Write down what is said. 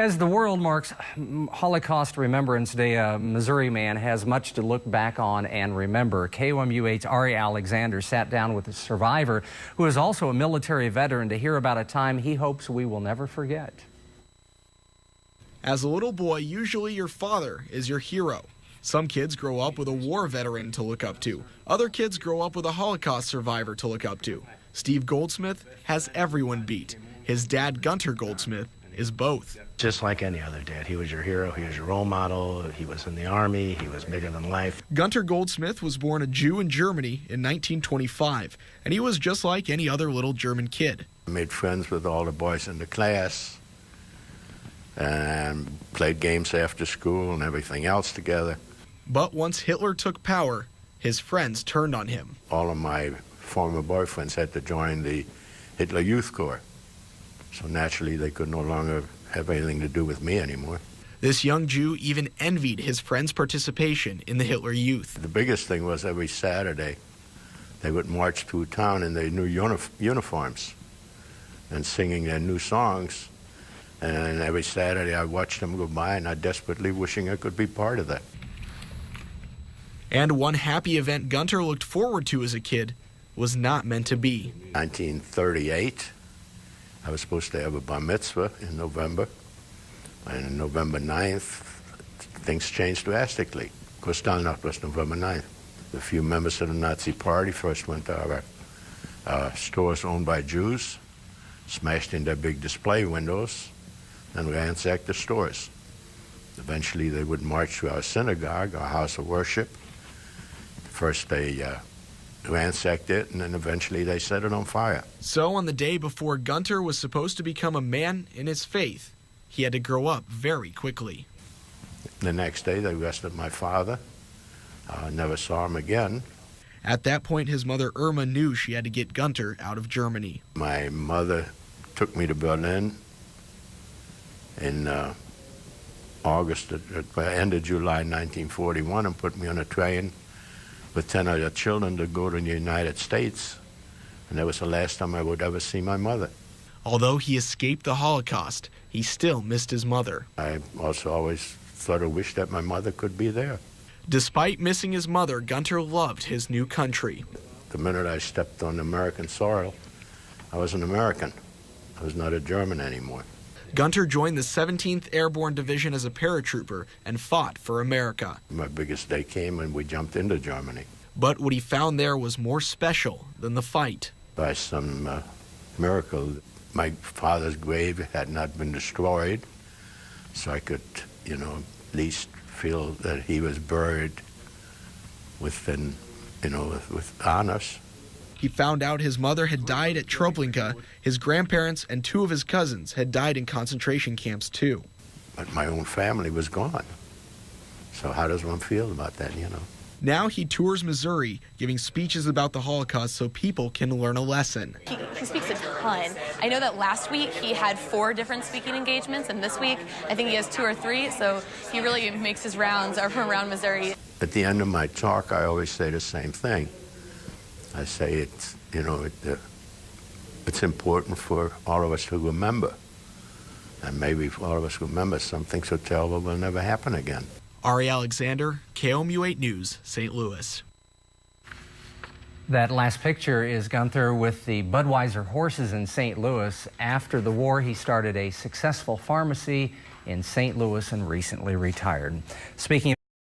As the world marks Holocaust Remembrance Day, a Missouri man has much to look back on and remember. KUMU8's Ari Alexander sat down with a survivor who is also a military veteran to hear about a time he hopes we will never forget. As a little boy, usually your father is your hero. Some kids grow up with a war veteran to look up to. Other kids grow up with a Holocaust survivor to look up to. Steve Goldsmith has everyone beat. His dad, Guenter Goldsmith, is both. Just like any other dad, he was your hero, he was your role model, he was in the army, he was bigger than life. Guenter Goldsmith was born a Jew in Germany in 1925, and he was just like any other little German kid. I made friends with all the boys in the class and played games after school and everything else together. But once Hitler took power, his friends turned on him. All of my former boyfriends had to join the Hitler Youth Corps. So naturally, they could no longer have anything to do with me anymore. This young Jew even envied his friends' participation in the Hitler Youth. The biggest thing was every Saturday, they would march through town in their new uniforms and singing their new songs. And every Saturday, I watched them go by, and I desperately wishing I could be part of that. And one happy event Guenter looked forward to as a kid was not meant to be. 1938. I was supposed to have a bar mitzvah in November, and on November 9th, things changed drastically. Kristallnacht was November 9th. A few members of the Nazi Party first went to our stores owned by Jews, smashed in their big display windows, and ransacked the stores. Eventually, they would march to our synagogue, our house of worship. First, they ransacked it, and then eventually they set it on fire. So on the day before Guenter was supposed to become a man in his faith, he had to grow up very quickly. The next day they arrested my father. Never saw him again. At that point, his mother Irma knew she had to get Guenter out of Germany. My mother took me to Berlin in August, at the end of July 1941, and put me on a train with 10 other children to go to the United States, and that was the last time I would ever see my mother. Although he escaped the Holocaust, he still missed his mother. I also always sort of wished that my mother could be there. Despite missing his mother, Guenter loved his new country. The minute I stepped on American soil, I was an American. I was not a German anymore. Guenter joined the 17th Airborne Division as a paratrooper and fought for America. My biggest day came when we jumped into Germany. But what he found there was more special than the fight. By some miracle, my father's grave had not been destroyed, so I could, at least feel that he was buried with honors. He found out his mother had died at Troplinka. His grandparents and 2 of his cousins had died in concentration camps too. But my own family was gone. So how does one feel about that, Now he tours Missouri, giving speeches about the Holocaust so people can learn a lesson. He speaks a ton. I know that last week he had 4 different speaking engagements, and this week I think he has 2 or 3, so he really makes his rounds around Missouri. At the end of my talk, I always say the same thing. I say it's important for all of us to remember. And maybe if all of us remember, something so terrible will never happen again. Ari Alexander, KUMU8 News, St. Louis. That last picture is Guenter with the Budweiser horses in St. Louis. After the war, he started a successful pharmacy in St. Louis and recently retired. Speaking